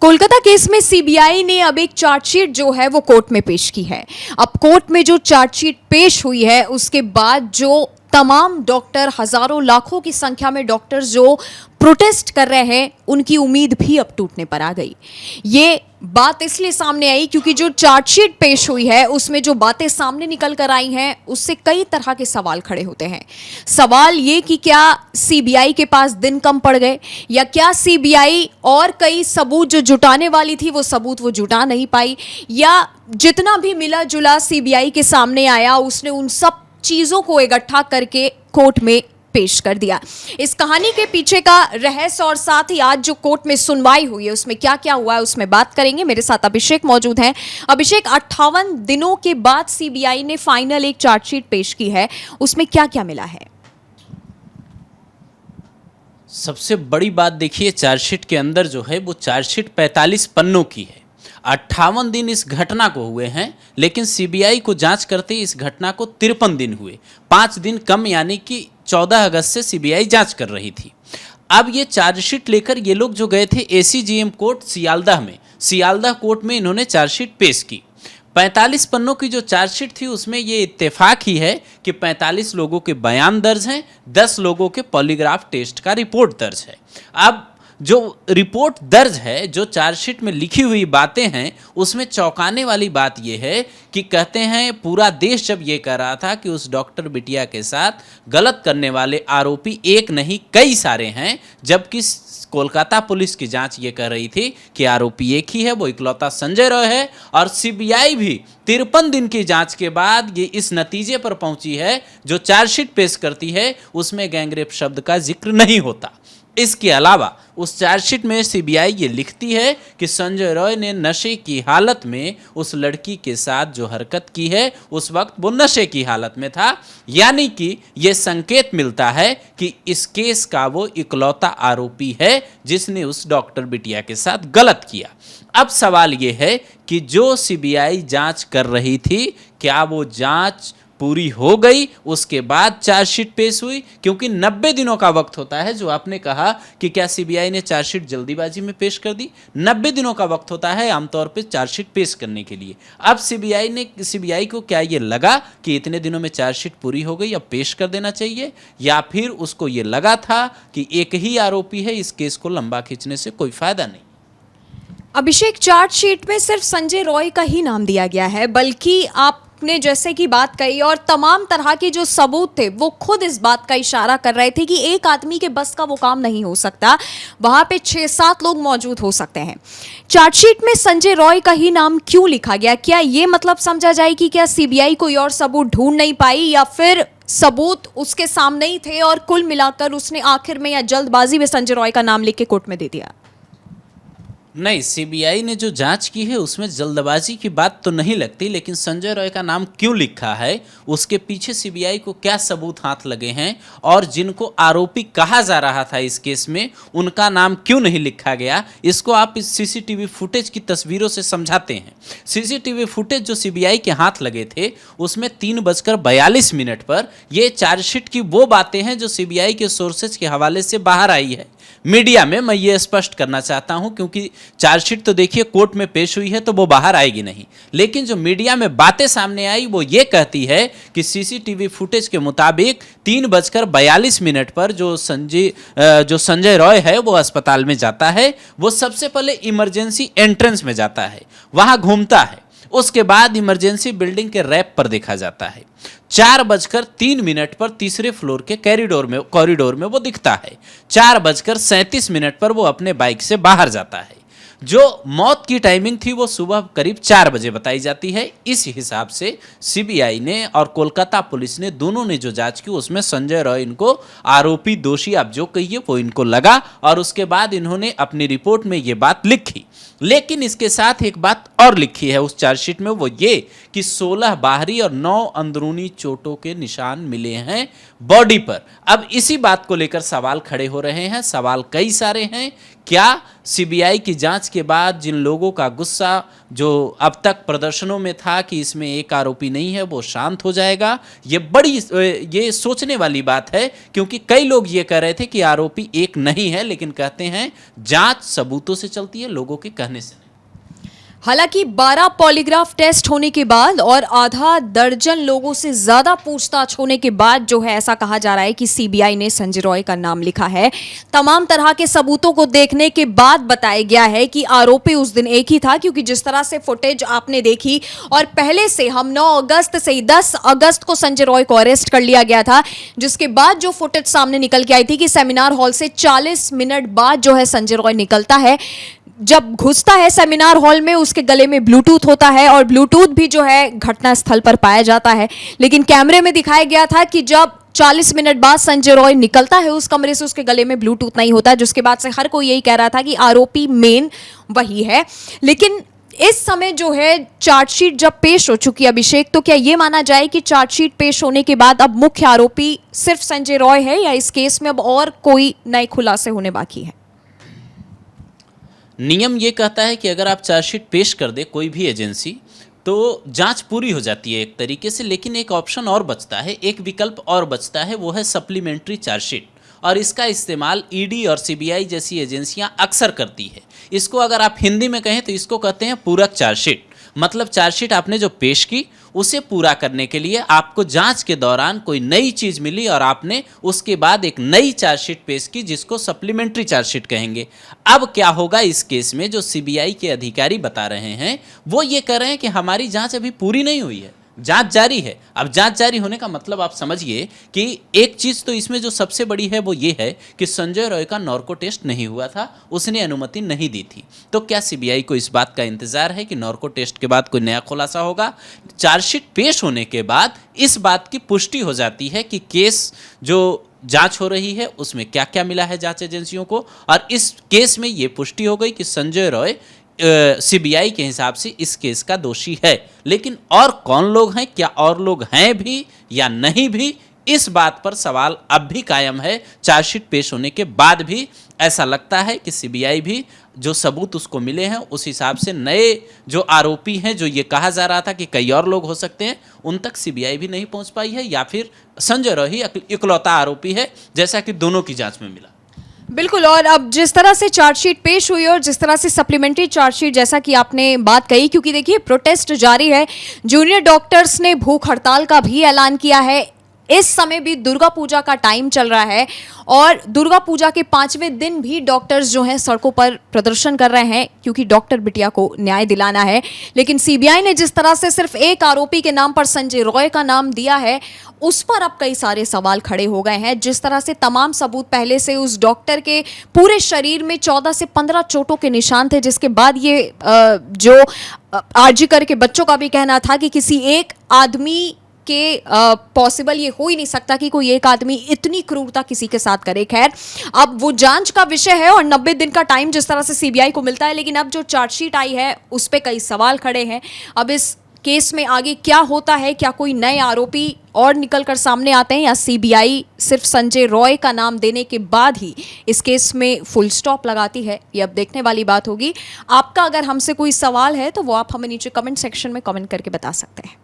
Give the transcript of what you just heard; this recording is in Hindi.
कोलकाता केस में सीबीआई ने अब एक चार्जशीट जो है वो कोर्ट में पेश की है। अब कोर्ट में जो चार्जशीट पेश हुई है उसके बाद जो तमाम डॉक्टर, हजारों लाखों की संख्या में डॉक्टर जो प्रोटेस्ट कर रहे हैं, उनकी उम्मीद भी अब टूटने पर आ गई। ये बात इसलिए सामने आई क्योंकि जो चार्जशीट पेश हुई है उसमें जो बातें सामने निकल कर आई हैं उससे कई तरह के सवाल खड़े होते हैं। सवाल ये कि क्या सीबीआई के पास दिन कम पड़ गए, या क्या सीबीआई और कई सबूत जो जुटाने वाली थी वो सबूत वो जुटा नहीं पाई, या जितना भी मिला जुला सीबीआई के सामने आया उसने उन सब चीजों को इकट्ठा करके कोर्ट में पेश कर दिया। इस कहानी के पीछे का रहस्य और साथ ही आज जो कोर्ट में सुनवाई हुई है उसमें क्या क्या हुआ है उसमें बात करेंगे। मेरे साथ अभिषेक मौजूद हैं। अभिषेक, 58 दिनों के बाद सीबीआई ने फाइनल एक चार्जशीट पेश की है, उसमें क्या क्या मिला है? सबसे बड़ी बात देखिए, चार्जशीट के अंदर जो है वो चार्जशीट 45 पन्नों की है। 58 दिन इस घटना को हुए हैं, लेकिन सीबीआई को जांच करते इस घटना को 53 दिन हुए, 5 दिन कम, यानी कि 14 अगस्त से सीबीआई जांच कर रही थी। अब ये चार्जशीट लेकर ये लोग जो गए थे एसीजीएम कोर्ट सियालदह में, सियालदह कोर्ट में इन्होंने चार्जशीट पेश की। 45 पन्नों की जो चार्जशीट थी उसमें ये इत्तेफाक ही है कि 45 लोगों के बयान दर्ज हैं, 10 लोगों के पॉलीग्राफ टेस्ट का रिपोर्ट दर्ज है। अब जो रिपोर्ट दर्ज है, जो चार्जशीट में लिखी हुई बातें हैं, उसमें चौंकाने वाली बात यह है कि कहते हैं पूरा देश जब ये कह रहा था कि उस डॉक्टर बिटिया के साथ गलत करने वाले आरोपी एक नहीं कई सारे हैं, जबकि कोलकाता पुलिस की जांच ये कर रही थी कि आरोपी एक ही है, वो इकलौता संजय रॉय है। और सीबीआई भी 53 दिन की जांच के बाद ये इस नतीजे पर पहुंची है, जो चार्जशीट पेश करती है उसमें गैंगरेप शब्द का जिक्र नहीं होता। इसके अलावा उस चार्जशीट में सीबीआई ये लिखती है कि संजय रॉय ने नशे की हालत में उस लड़की के साथ जो हरकत की है उस वक्त वो नशे की हालत में था, यानी कि ये संकेत मिलता है कि इस केस का वो इकलौता आरोपी है जिसने उस डॉक्टर बिटिया के साथ गलत किया। अब सवाल ये है कि जो सीबीआई जांच कर रही थी, क्या वो जांच पूरी हो गई, उसके बाद चार्जशीट पेश हुई? क्योंकि 90 दिनों का वक्त होता है, जो आपने कहा कि क्या सीबीआई ने चार्जशीट जल्दीबाजी में पेश कर दी। 90 दिनों का वक्त होता है आमतौर पे चार्जशीट पेश करने के लिए। अब सीबीआई को क्या ये लगा कि इतने दिनों में चार्जशीट पूरी हो गई, अब पेश कर देना चाहिए, या फिर उसको ये लगा था कि एक ही आरोपी है, इस केस को लंबा खींचने से कोई फायदा नहीं? अभिषेक, चार्जशीट में सिर्फ संजय रॉय का ही नाम दिया गया है, बल्कि आपने जैसे कि बात कही और तमाम तरह के जो सबूत थे वो खुद इस बात का इशारा कर रहे थे कि एक आदमी के बस का वो काम नहीं हो सकता, वहां पे 6-7 लोग मौजूद हो सकते हैं। चार्जशीट में संजय रॉय का ही नाम क्यों लिखा गया? क्या ये मतलब समझा जाए कि क्या सीबीआई कोई और सबूत ढूंढ नहीं पाई, या फिर सबूत उसके सामने ही थे और कुल मिलाकर उसने आखिर में या जल्दबाजी में संजय रॉय का नाम लिख के कोर्ट में दे दिया? नहीं, सीबीआई ने जो जांच की है उसमें जल्दबाजी की बात तो नहीं लगती, लेकिन संजय रॉय का नाम क्यों लिखा है, उसके पीछे सीबीआई को क्या सबूत हाथ लगे हैं, और जिनको आरोपी कहा जा रहा था इस केस में उनका नाम क्यों नहीं लिखा गया, इसको आप इस सीसीटीवी फुटेज की तस्वीरों से समझाते हैं। सीसीटीवी फुटेज जो सीबीआई के हाथ लगे थे उसमें 3:42 पर ये चार्जशीट की वो बातें हैं जो सीबीआई के सोर्सेज के हवाले से बाहर आई है मीडिया में। मैं ये स्पष्ट करना चाहता हूं, क्योंकि चार्जशीट तो देखिए कोर्ट में पेश हुई है तो वो बाहर आएगी नहीं, लेकिन जो मीडिया में बातें सामने आई वो ये कहती है कि सीसीटीवी फुटेज के मुताबिक 3:42 पर जो संजय रॉय है वो अस्पताल में जाता है। वो सबसे पहले इमरजेंसी एंट्रेंस में जाता है, वहां घूमता है, उसके बाद इमरजेंसी बिल्डिंग के रैंप पर देखा जाता है। 4:03 पर तीसरे फ्लोर के कॉरिडोर में वो दिखता है। 4:37 पर वो अपने बाइक से बाहर जाता है। जो मौत की टाइमिंग थी वो सुबह करीब 4 बजे बताई जाती है। इस हिसाब से सीबीआई ने और कोलकाता पुलिस ने दोनों ने जो जांच की उसमें संजय रॉय इनको आरोपी, दोषी आप जो कहिए वो इनको लगा, और उसके बाद इन्होंने अपनी रिपोर्ट में ये बात लिखी। लेकिन इसके साथ एक बात और लिखी है उस चार्जशीट में, वो ये कि 16 बाहरी और 9 अंदरूनी चोटों के निशान मिले हैं बॉडी पर। अब इसी बात को लेकर सवाल खड़े हो रहे हैं, सवाल कई सारे हैं। क्या सीबीआई की जांच के बाद जिन लोगों का गुस्सा जो अब तक प्रदर्शनों में था कि इसमें एक आरोपी नहीं है, वो शांत हो जाएगा। ये सोचने वाली बात है, क्योंकि कई लोग ये कह रहे थे कि आरोपी एक नहीं है, लेकिन कहते हैं जांच सबूतों से चलती है, लोगों के कहने से नहीं। हालांकि 12 पॉलीग्राफ टेस्ट होने के बाद और आधा दर्जन लोगों से ज्यादा पूछताछ होने के बाद जो है ऐसा कहा जा रहा है कि सीबीआई ने संजय रॉय का नाम लिखा है। तमाम तरह के सबूतों को देखने के बाद बताया गया है कि आरोपी उस दिन एक ही था, क्योंकि जिस तरह से फुटेज आपने देखी और पहले से हम 9 अगस्त से 10 अगस्त को संजय रॉय को अरेस्ट कर लिया गया था, जिसके बाद जो फुटेज सामने निकल के आई थी कि सेमिनार हॉल से 40 मिनट बाद जो है संजय रॉय निकलता है। जब घुसता है सेमिनार हॉल में, उसके गले में ब्लूटूथ होता है और ब्लूटूथ भी जो है घटना स्थल पर पाया जाता है, लेकिन कैमरे में दिखाया गया था कि जब 40 मिनट बाद संजय रॉय निकलता है उस कमरे से, उसके गले में ब्लूटूथ नहीं होता, जिसके बाद से हर कोई यही कह रहा था कि आरोपी मेन वही है। लेकिन इस समय जो है चार्जशीट जब पेश हो चुकी है अभिषेक, तो क्या यह माना जाए कि चार्जशीट पेश होने के बाद अब मुख्य आरोपी सिर्फ संजय रॉय है, या इस केस में अब और कोई नए खुलासे होने बाकी है? नियम ये कहता है कि अगर आप चार्जशीट पेश कर दे कोई भी एजेंसी, तो जांच पूरी हो जाती है एक तरीके से, लेकिन एक ऑप्शन और बचता है, एक विकल्प और बचता है, वो है सप्लीमेंट्री चार्जशीट। और इसका इस्तेमाल ईडी और सीबीआई जैसी एजेंसियां अक्सर करती है। इसको अगर आप हिंदी में कहें तो इसको कहते हैं पूरक चार्जशीट। मतलब चार्जशीट आपने जो पेश की उसे पूरा करने के लिए आपको जांच के दौरान कोई नई चीज मिली और आपने उसके बाद एक नई चार्जशीट पेश की, जिसको सप्लीमेंट्री चार्जशीट कहेंगे। अब क्या होगा इस केस में, जो सीबीआई के अधिकारी बता रहे हैं वो ये कह रहे हैं कि हमारी जांच अभी पूरी नहीं हुई है, जांच जारी है। अब जांच जारी होने का मतलब आप समझिए कि एक चीज तो इसमें जो सबसे बड़ी है वो ये है कि संजय रॉय का नॉर्को टेस्ट नहीं हुआ था, उसने अनुमति नहीं दी थी। तो क्या सीबीआई को इस बात का इंतजार है कि नॉर्को टेस्ट के बाद कोई नया खुलासा होगा? चार्जशीट पेश होने के बाद इस बात की पुष्टि हो जाती है कि केस जो जांच हो रही है उसमें क्या क्या मिला है जांच एजेंसियों को, और इस केस में ये पुष्टि हो गई कि संजय रॉय सीबीआई के हिसाब से इस केस का दोषी है। लेकिन और कौन लोग हैं, क्या और लोग हैं भी या नहीं भी, इस बात पर सवाल अब भी कायम है। चार्जशीट पेश होने के बाद भी ऐसा लगता है कि सीबीआई भी जो सबूत उसको मिले हैं उस हिसाब से नए जो आरोपी हैं, जो ये कहा जा रहा था कि कई और लोग हो सकते हैं, उन तक सीबीआई भी नहीं पहुंच पाई है, या फिर संजय रॉय ही इकलौता आरोपी है, जैसा कि दोनों की जांच में मिला। बिल्कुल। और अब जिस तरह से चार्जशीट पेश हुई और जिस तरह से सप्लीमेंट्री चार्जशीट, जैसा कि आपने बात कही, क्योंकि देखिए प्रोटेस्ट जारी है, जूनियर डॉक्टर्स ने भूख हड़ताल का भी ऐलान किया है। इस समय भी दुर्गा पूजा का टाइम चल रहा है और दुर्गा पूजा के 5वें दिन भी डॉक्टर्स जो हैं सड़कों पर प्रदर्शन कर रहे हैं, क्योंकि डॉक्टर बिटिया को न्याय दिलाना है। लेकिन सीबीआई ने जिस तरह से सिर्फ एक आरोपी के नाम पर संजय रॉय का नाम दिया है, उस पर अब कई सारे सवाल खड़े हो गए हैं। जिस तरह से तमाम सबूत पहले से उस डॉक्टर के पूरे शरीर में 14 से 15 चोटों के निशान थे, जिसके बाद ये जो आरजी कर के बच्चों का भी कहना था कि किसी एक आदमी कि पॉसिबल ये हो ही नहीं सकता कि कोई एक आदमी इतनी क्रूरता किसी के साथ करे। खैर, अब वो जांच का विषय है और 90 दिन का टाइम जिस तरह से सीबीआई को मिलता है, लेकिन अब जो चार्जशीट आई है उस पर कई सवाल खड़े हैं। अब इस केस में आगे क्या होता है, क्या कोई नए आरोपी और निकलकर सामने आते हैं, या सीबीआई सिर्फ संजय रॉय का नाम देने के बाद ही इस केस में फुल स्टॉप लगाती है, ये अब देखने वाली बात होगी। आपका अगर हमसे कोई सवाल है तो वो आप हमें नीचे कमेंट सेक्शन में कमेंट करके बता सकते हैं।